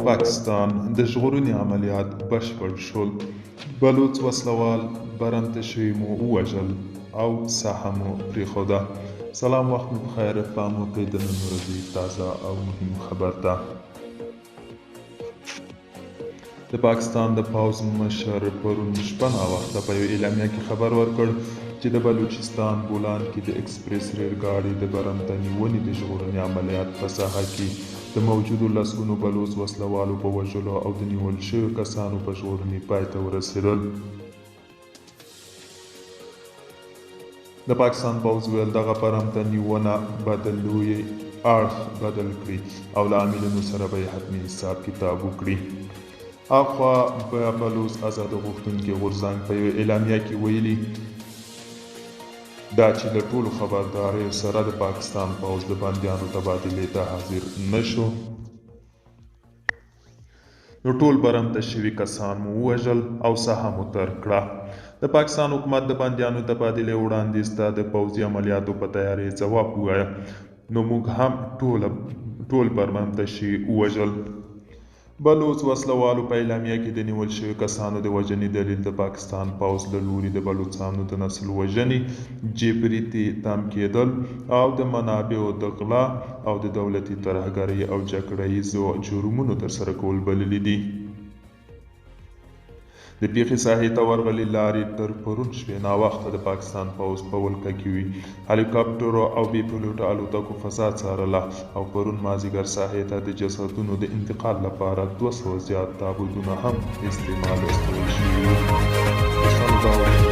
پاکستان د ژغورنې عملیات بشپړ شول. بلوڅ وسلوال برمته شوي مو ووژل او ساحه مو پرېښوده. سلام، وخت مو بخیر. پام وکړئ د نن ورځې تازه او مهم خبر ته. د پاکستان د پوځ مشر پرون شپه ناوخته په یو اعلامیه کې خبر ورکړ چې د بلوچستان بولان کې د ایکسپریس ریل ګاډي د برمته نیونې د ژغورنې عملیات په ساحه کې د موجودو لسګونو بلوڅ وسلوالو په وژلو او د نیول شویو کسانو په ژغورنې پای ته ورسېدل. د پاکستان پوځ ویل دغه برمته نیونه به د لوی اړخ بدل کړي او له عاملینو سره به یې حتمي حساب کتاب وکړي. اخوا بلوڅ آزادي غوښتونکي غورځنګ په یو اعلامیه کې ویلي دا چې له ټولو خبرداریو سره د پاکستان پوځ د بندیانو تبادلې ته حاضر نه شو، نو ټول برمته شوي کسان مو ووژل او ساحه مو ترک کړه. د پاکستان حکومت د بندیانو تبادلې وړاندیز ته د پوځي عملیاتو په تیارۍ ځواب ووایه، نو موږ هم ټول برمته شوي ووژل. بلوڅ وسلوالو په اعلامیه کې د نیول شویو کسانو د وژنې دلیل د پاکستان پوځ له لوري د بلوڅانو د نسل وژنې، جبري تم کېدل او د منابعو د غلا او د دولتي ترهګرۍ او جګړه ییزو جرمونو ترسره کول بللي دي. د پیښې ساحې ته ورغلې لارې تر پرون شپې ناوخته د پاکستان پوځ په ولکه کې وي. هلیکاپټرو او بې پیلوټه الوتکو فضا څارله او پرون مازدیګر ساحې ته د جسدونو د انتقال لپاره 200 زیات تابوتونه هم استعمال شوي وو.